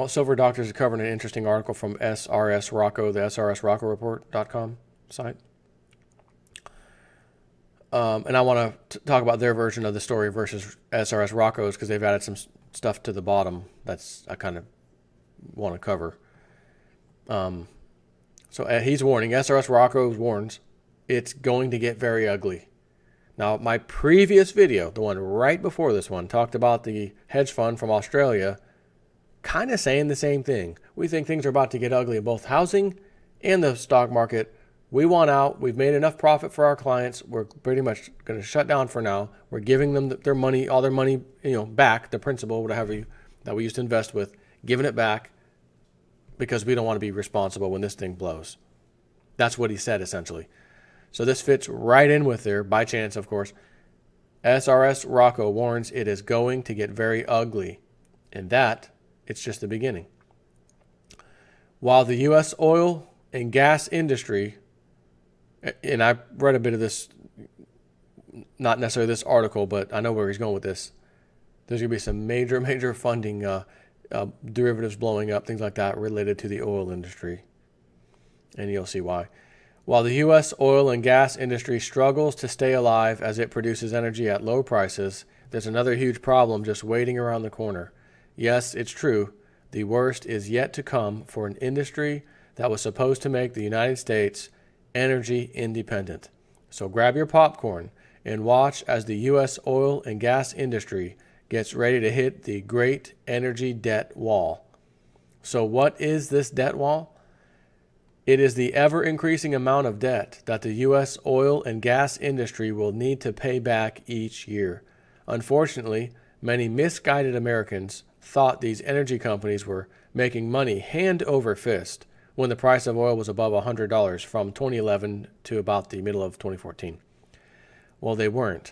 Silver Doctors is covering an interesting article from SRSRocco, the SRSRocco.com site. And I want to talk about their version of the story versus SRSRocco's because they've added some stuff to the bottom that's I kind of want to cover. So he's warning, SRSRocco warns, it's going to get very ugly. Now, my previous video, the one right before this one, talked about the hedge fund from Australia kind of saying the same thing. We think things are about to get ugly in both housing and the stock market. We want out. We've made enough profit for our clients. We're pretty much going to shut down for now. We're giving them their money, all their money, back, the principal, whatever that we used to invest with, giving it back because we don't want to be responsible when this thing blows. That's what he said, essentially. So this fits right in with there, by chance, of course. SRSRocco warns it is going to get very ugly, and that it's just the beginning. While the U.S. oil and gas industry, and I read a bit of this, not necessarily this article, but I know where he's going with this. There's going to be some major funding, derivatives blowing up, things like that related to the oil industry. And you'll see why. While the U.S. oil and gas industry struggles to stay alive as it produces energy at low prices, there's another huge problem just waiting around the corner. Yes, it's true. The worst is yet to come for an industry that was supposed to make the United States energy independent. So grab your popcorn and watch as the U.S. oil and gas industry gets ready to hit the great energy debt wall. So what is this debt wall? It is the ever-increasing amount of debt that the U.S. oil and gas industry will need to pay back each year. Unfortunately, many misguided Americans thought these energy companies were making money hand over fist when the price of oil was above $100 from 2011 to about the middle of 2014. Well, they weren't.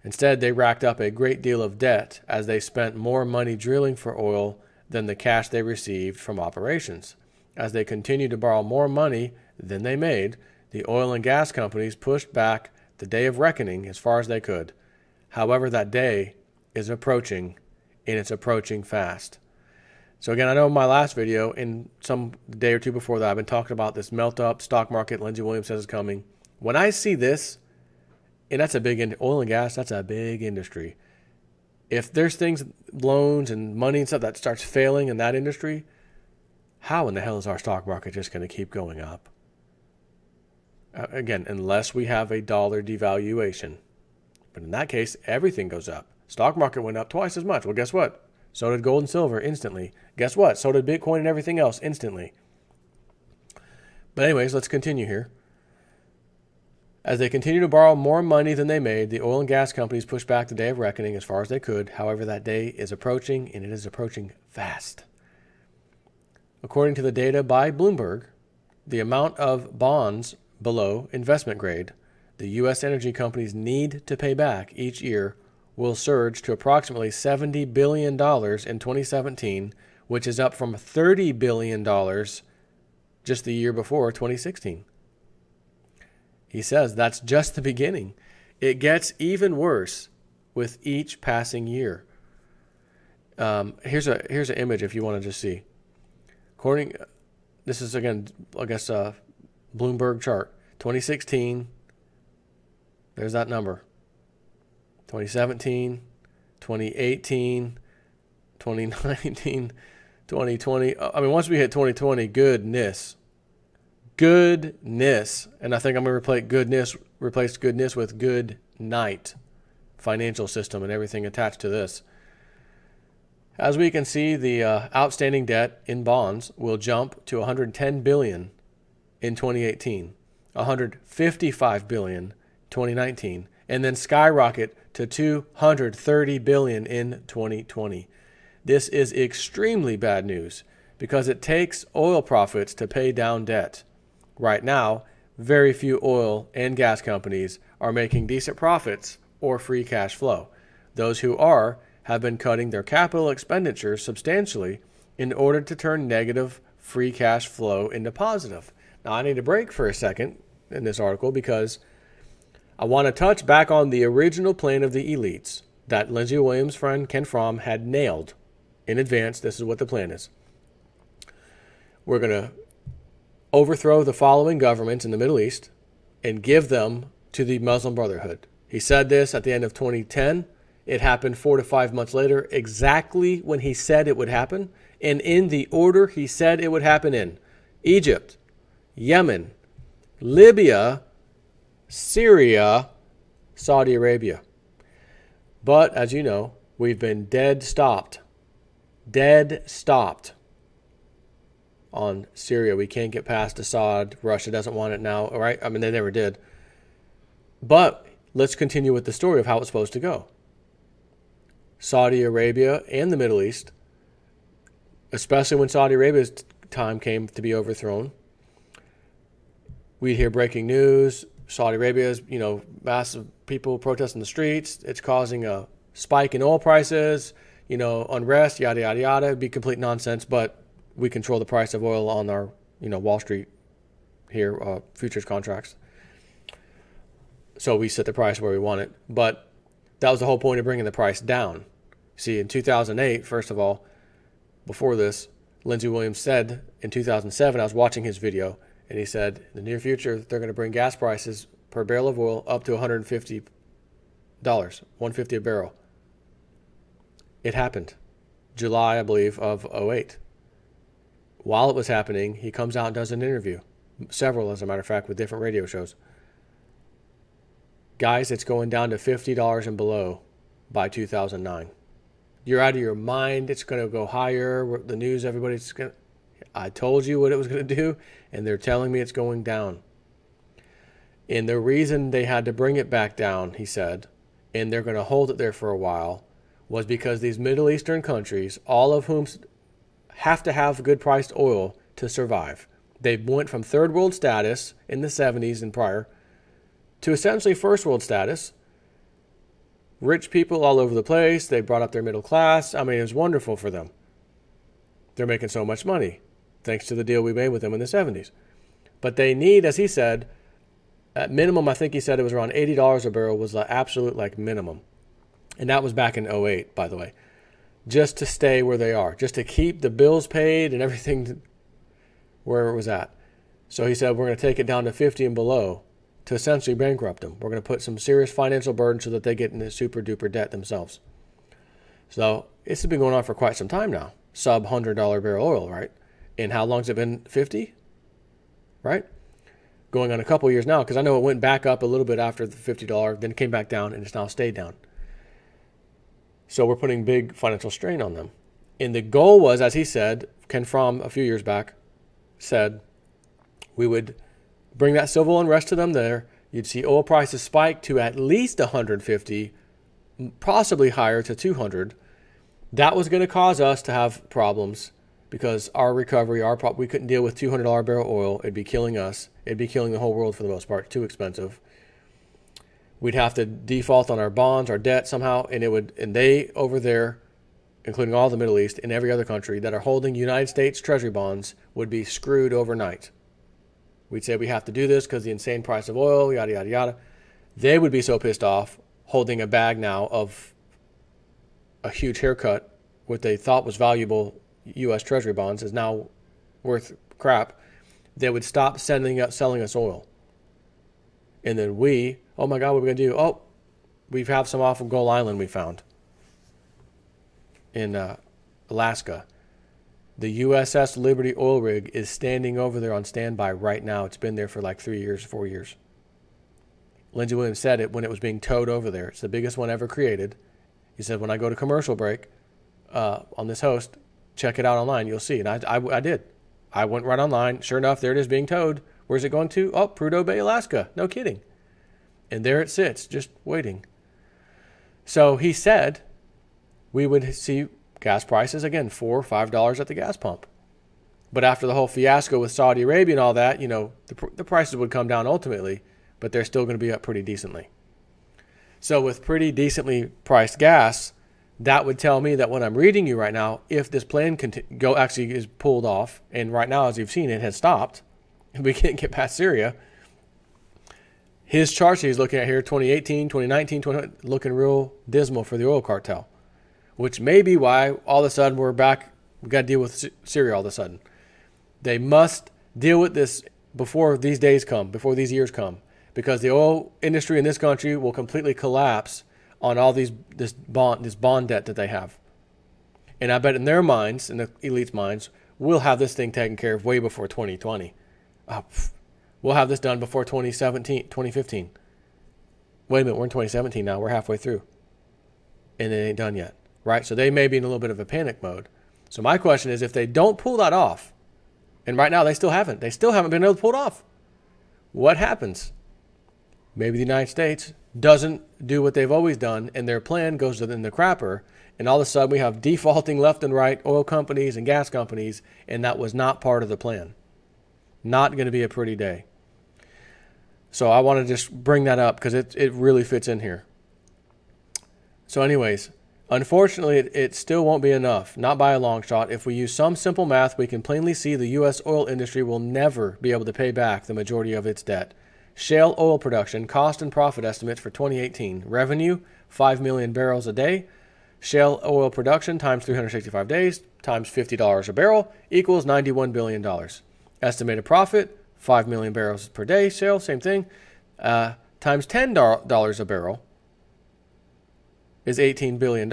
Instead, they racked up a great deal of debt as they spent more money drilling for oil than the cash they received from operations. As they continued to borrow more money than they made, the oil and gas companies pushed back the day of reckoning as far as they could. However, that day is approaching, and it's approaching fast. So again, I know in my last video, in some day or two before that, I've been talking about this melt-up stock market Lindsey Williams says is coming. When I see this, and that's a big oil and gas, that's a big industry. If there's things, loans and money and stuff that starts failing in that industry, how in the hell is our stock market just going to keep going up? Again, unless we have a dollar devaluation. But in that case, everything goes up. Stock market went up twice as much. Well, guess what? So did gold and silver instantly. Guess what? So did Bitcoin and everything else instantly. But anyways, let's continue here. As they continue to borrow more money than they made, the oil and gas companies pushed back the day of reckoning as far as they could. However, that day is approaching, and it is approaching fast. According to the data by Bloomberg, the amount of bonds below investment grade the U.S. energy companies need to pay back each year will surge to approximately $70 billion in 2017, which is up from $30 billion just the year before, 2016. He says that's just the beginning. It gets even worse with each passing year. Here's an image if you want to just see. This is again, I guess, Bloomberg chart. 2016. There's that number. 2017, 2018, 2019, 2020. I mean, once we hit 2020, goodness. And I think I'm going to replace goodness with good night financial system and everything attached to this. As we can see, the outstanding debt in bonds will jump to $110 billion in 2018, $155 billion 2019, and then skyrocket to $230 billion in 2020. This is extremely bad news because it takes oil profits to pay down debt. Right now, very few oil and gas companies are making decent profits or free cash flow. Those who are have been cutting their capital expenditures substantially in order to turn negative free cash flow into positive. Now, I need to break for a second in this article because I want to touch back on the original plan of the elites that Lindsey Williams' friend Ken Fromm had nailed in advance, this is what the plan is. We're going to overthrow the following governments in the Middle East and give them to the Muslim Brotherhood. He said this at the end of 2010. It happened 4 to 5 months later, exactly when he said it would happen, and in the order he said it would happen in. Egypt, Yemen, Libya, Syria, Saudi Arabia. But, as you know, we've been dead stopped on Syria. We can't get past Assad. Russia doesn't want it now, right? I mean, they never did. But let's continue with the story of how it's supposed to go. Saudi Arabia and the Middle East, especially when Saudi Arabia's time came to be overthrown, we'd hear breaking news. Saudi Arabia's, massive people protesting the streets. It's causing a spike in oil prices, unrest, yada, yada, yada. It'd be complete nonsense, but we control the price of oil on our, Wall Street here, futures contracts. So we set the price where we want it. But that was the whole point of bringing the price down. See, in 2008, first of all, before this, Lindsey Williams said in 2007, I was watching his video, and he said, in the near future, they're going to bring gas prices per barrel of oil up to $150, $150 a barrel. It happened. July, I believe, of 2008. While it was happening, he comes out and does an interview. Several, as a matter of fact, with different radio shows. Guys, it's going down to $50 and below by 2009. You're out of your mind. It's going to go higher. The news, everybody's going to... I told you what it was going to do, and they're telling me it's going down. And the reason they had to bring it back down, he said, and they're going to hold it there for a while, was because these Middle Eastern countries, all of whom have to have good priced oil to survive. They went from third world status in the 70s and prior to essentially first world status. Rich people all over the place. They brought up their middle class. I mean, it was wonderful for them. They're making so much money thanks to the deal we made with them in the 70s. But they need, as he said, at minimum, I think he said it was around $80 a barrel was the absolute minimum. And that was back in 2008, by the way. Just to stay where they are. Just to keep the bills paid and everything where it was at. So he said, we're going to take it down to 50 and below to essentially bankrupt them. We're going to put some serious financial burden so that they get into super duper debt themselves. So this has been going on for quite some time now. Sub $100 barrel oil, right? And how long has it been? 50? Right? Going on a couple years now, because I know it went back up a little bit after the $50, then it came back down, and it's now stayed down. So we're putting big financial strain on them. And the goal was, as he said, Ken Fromm a few years back said, we would bring that civil unrest to them there. You'd see oil prices spike to at least 150, possibly higher to 200. That was going to cause us to have problems because our recovery, we couldn't deal with $200 barrel oil. It'd be killing us. It'd be killing the whole world for the most part. Too expensive. We'd have to default on our bonds, our debt somehow, and they over there, including all the Middle East and every other country that are holding United States Treasury bonds, would be screwed overnight. We'd say we have to do this because the insane price of oil, yada, yada, yada. They would be so pissed off holding a bag now of a huge haircut, what they thought was valuable U.S. Treasury bonds is now worth crap. They would stop selling us oil. And then oh my God, what are we going to do? Oh, we have some off of Gull Island we found in Alaska. The USS Liberty oil rig is standing over there on standby right now. It's been there for 3 years, 4 years. Lindsey Williams said it when it was being towed over there. It's the biggest one ever created. He said, when I go to commercial break on this host, check it out online. You'll see. And I did. I went right online. Sure enough, there it is being towed. Where's it going to? Oh, Prudhoe Bay, Alaska. No kidding. And there it sits, just waiting. So he said we would see gas prices, again, $4 or $5 at the gas pump. But after the whole fiasco with Saudi Arabia and all that, the prices would come down ultimately, but they're still going to be up pretty decently. So with pretty decently priced gas, that would tell me that what I'm reading you right now, if this plan actually is pulled off, and right now, as you've seen, it has stopped, and we can't get past Syria, his charts he's looking at here, 2018, 2019, looking real dismal for the oil cartel. which may be why all of a sudden we're back. We got to deal with Syria all of a sudden. They must deal with this before these days come, before these years come, because the oil industry in this country will completely collapse on all this bond debt that they have. And I bet in their minds, in the elite's minds, we'll have this thing taken care of way before 2020. We'll have this done before 2015. Wait a minute, we're in 2017 now. We're halfway through. And it ain't done yet, right? So they may be in a little bit of a panic mode. So my question is, if they don't pull that off, and right now they still haven't been able to pull it off, what happens? Maybe the United States doesn't do what they've always done, and their plan goes in the crapper, and all of a sudden we have defaulting left and right oil companies and gas companies, and that was not part of the plan. Not going to be a pretty day. So I want to just bring that up because it really fits in here. So anyways, unfortunately, it still won't be enough, not by a long shot. If we use some simple math, we can plainly see the U.S. oil industry will never be able to pay back the majority of its debt. Shale oil production, cost and profit estimates for 2018. Revenue, 5 million barrels a day. Shale oil production times 365 days times $50 a barrel equals $91 billion. Estimated profit, 5 million barrels per day. Shale, same thing, times $10 a barrel is $18 billion.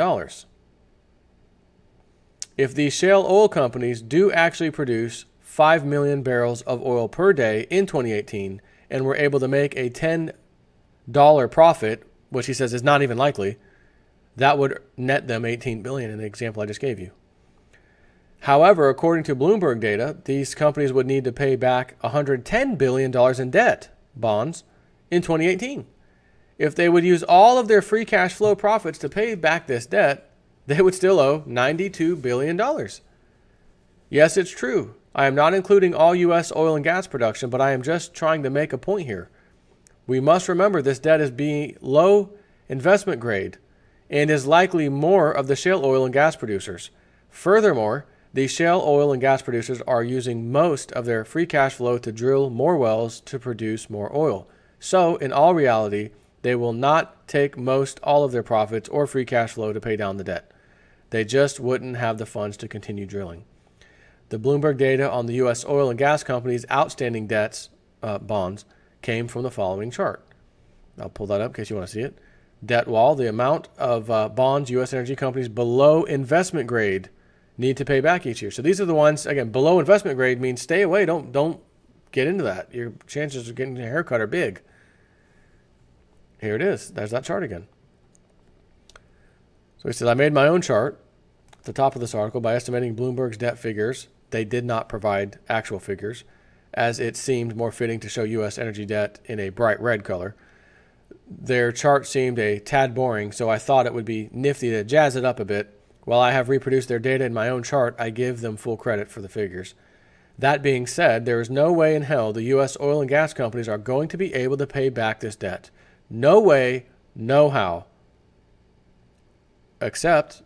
If these shale oil companies do actually produce 5 million barrels of oil per day in 2018 and were able to make a $10 profit, which he says is not even likely, that would net them $18 billion in the example I just gave you. However, according to Bloomberg data, these companies would need to pay back $110 billion in debt bonds in 2018. If they would use all of their free cash flow profits to pay back this debt, they would still owe $92 billion. Yes, it's true. I am not including all U.S. oil and gas production, but I am just trying to make a point here. We must remember this debt is being low investment grade and is likely more of the shale oil and gas producers. Furthermore, these shale oil and gas producers are using most of their free cash flow to drill more wells to produce more oil. So, in all reality, they will not take all of their profits or free cash flow to pay down the debt. They just wouldn't have the funds to continue drilling. The Bloomberg data on the U.S. oil and gas companies' outstanding debts, bonds, came from the following chart. I'll pull that up in case you want to see it. Debt wall, the amount of bonds U.S. energy companies below investment grade need to pay back each year. So these are the ones, again, below investment grade means stay away. Don't get into that. Your chances of getting a haircut are big. Here it is. There's that chart again. So he said, I made my own chart at the top of this article by estimating Bloomberg's debt figures. They did not provide actual figures, as it seemed more fitting to show U.S. energy debt in a bright red color. Their chart seemed a tad boring, so I thought it would be nifty to jazz it up a bit. While I have reproduced their data in my own chart, I give them full credit for the figures. That being said, there is no way in hell the U.S. oil and gas companies are going to be able to pay back this debt. No way, no how. Except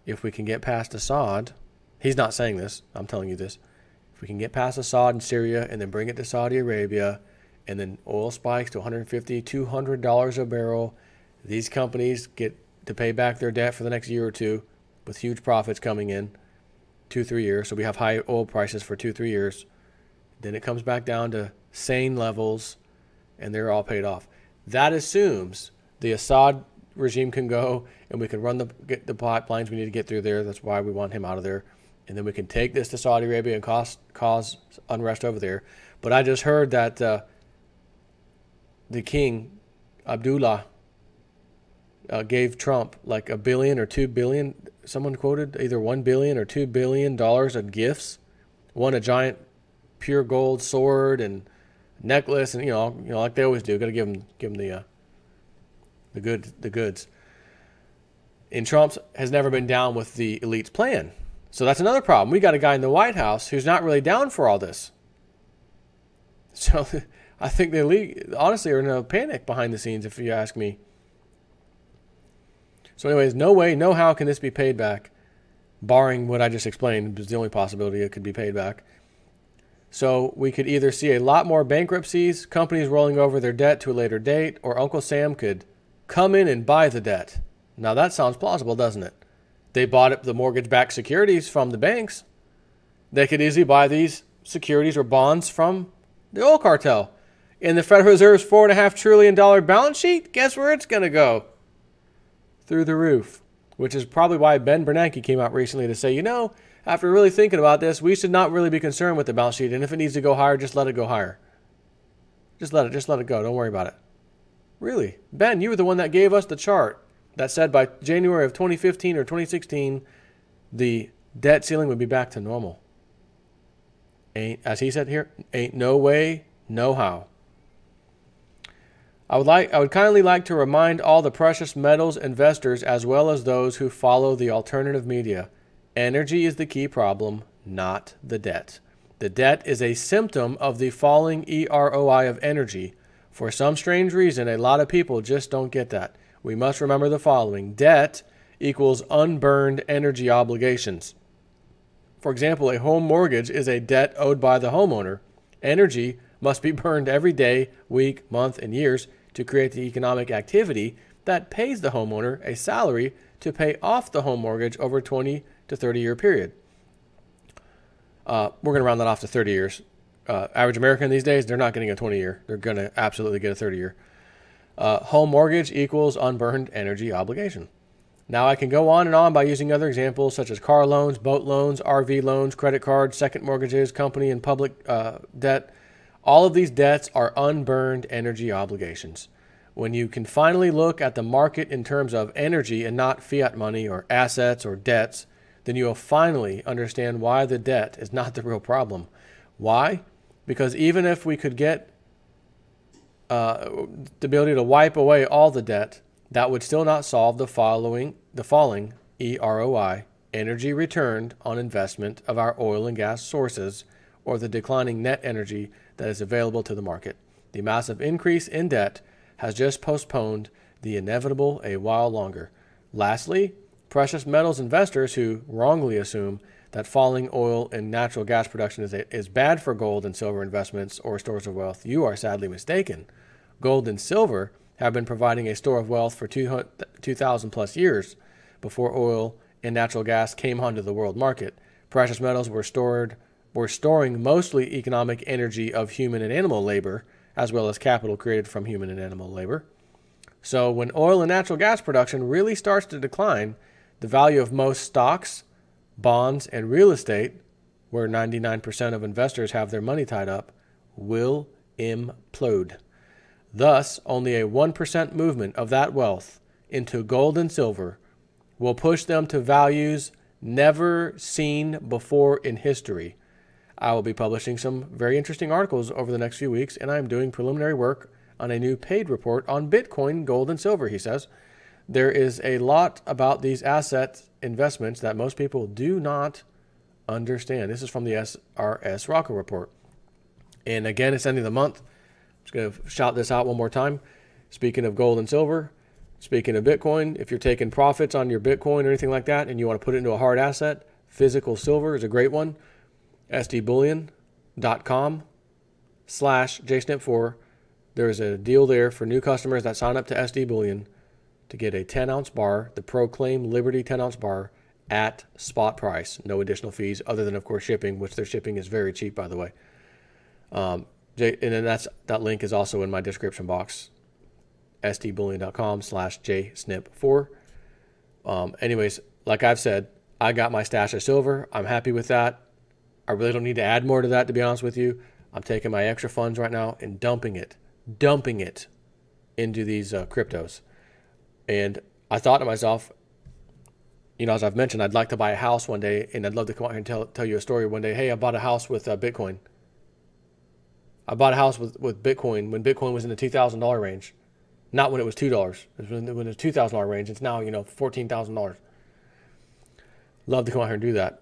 if we can get past Assad. He's not saying this, I'm telling you this. If we can get past Assad in Syria and then bring it to Saudi Arabia, and then oil spikes to $150, $200 a barrel, these companies get to pay back their debt for the next year or two with huge profits coming in 2-3 years. So we have high oil prices for 2-3 years. Then it comes back down to sane levels and they're all paid off. That assumes the Assad regime can go and we can get the pipelines we need to get through there. That's why we want him out of there. And then we can take this to Saudi Arabia and cause unrest over there. But I just heard that the king, Abdullah, gave Trump like $1 billion or $2 billion. Someone quoted either $1 billion or $2 billion of gifts. One, a giant pure gold sword and necklace, and you know, like they always do. Got to give them the goods. And Trump has never been down with the elite's plan, so that's another problem. We got a guy in the White House who's not really down for all this. So I think the elite, honestly, are in a panic behind the scenes, if you ask me. So anyways, no way, no how can this be paid back, barring what I just explained is the only possibility it could be paid back. So we could either see a lot more bankruptcies, companies rolling over their debt to a later date, or Uncle Sam could come in and buy the debt Now that sounds plausible, doesn't it? They bought up the mortgage-backed securities from the banks. They could easily buy these securities or bonds from the oil cartel. In the Federal Reserve's $4.5 trillion balance sheet, guess where it's going to go? Through the roof. Which is probably why Ben Bernanke came out recently to say, after really thinking about this, we should not really be concerned with the balance sheet. And if it needs to go higher, just let it go higher. Just let it go. Don't worry about it. Really? Ben, you were the one that gave us the chart that said by January of 2015 or 2016, the debt ceiling would be back to normal. As he said here, ain't no way, no how. I would kindly like to remind all the precious metals investors as well as those who follow the alternative media, energy is the key problem, not the debt. The debt is a symptom of the falling EROI of energy. For some strange reason, a lot of people just don't get that. We must remember the following. Debt equals unburned energy obligations. For example, a home mortgage is a debt owed by the homeowner. Energy must be burned every day, week, month, and years to create the economic activity that pays the homeowner a salary to pay off the home mortgage over a 20 to 30-year period. We're going to round that off to 30 years. Average American these days, they're not getting a 20-year. They're going to absolutely get a 30-year. Home mortgage equals unburned energy obligation. Now I can go on and on by using other examples such as car loans, boat loans, RV loans, credit cards, second mortgages, company and public debt. All of these debts are unburned energy obligations. When you can finally look at the market in terms of energy and not fiat money or assets or debts, then you will finally understand why the debt is not the real problem. Why? Because even if we could get the ability to wipe away all the debt, that would still not solve the falling EROI, energy returned on investment of our oil and gas sources, or the declining net energy that is available to the market. The massive increase in debt has just postponed the inevitable a while longer. Lastly, precious metals investors who wrongly assume that falling oil and natural gas production is bad for gold and silver investments or stores of wealth, you are sadly mistaken. Gold and silver have been providing a store of wealth for 2,000 plus years before oil and natural gas came onto the world market. Precious metals were storing mostly economic energy of human and animal labor, as well as capital created from human and animal labor. So when oil and natural gas production really starts to decline, the value of most stocks, bonds, and real estate, where 99% of investors have their money tied up, will implode. Thus, only a 1% movement of that wealth into gold and silver will push them to values never seen before in history. I will be publishing some very interesting articles over the next few weeks, and I am doing preliminary work on a new paid report on Bitcoin, gold, and silver, he says. There is a lot about these asset investments that most people do not understand. This is from the SRSRocco report. And again, it's the end of the month. I'm just going to shout this out one more time. Speaking of gold and silver, speaking of Bitcoin, if you're taking profits on your Bitcoin or anything like that and you want to put it into a hard asset, physical silver is a great one. sdbullion.com/jsnip4. There's a deal there for new customers that sign up to SD Bullion to get a 10-ounce bar, the Proclaim Liberty 10-ounce bar, at spot price. No additional fees other than, of course, shipping, which their shipping is very cheap, by the way. And then that link is also in my description box, sdbullion.com/jsnip4. Anyways, like I've said, I got my stash of silver. I'm happy with that. I really don't need to add more to that, to be honest with you. I'm taking my extra funds right now and dumping it into these cryptos. And I thought to myself, as I've mentioned, I'd like to buy a house one day, and I'd love to come out here and tell you a story one day. Hey, I bought a house with Bitcoin. I bought a house with Bitcoin when Bitcoin was in the $2,000 range. Not when it was $2. It was when it was $2,000 range. It's now, $14,000. Love to come out here and do that.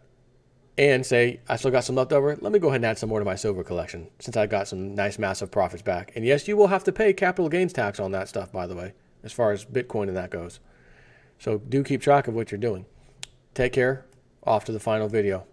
And say, I still got some left over. Let me go ahead and add some more to my silver collection since I got some nice massive profits back. And yes, you will have to pay capital gains tax on that stuff, by the way, as far as Bitcoin and that goes. So do keep track of what you're doing. Take care. Off to the final video.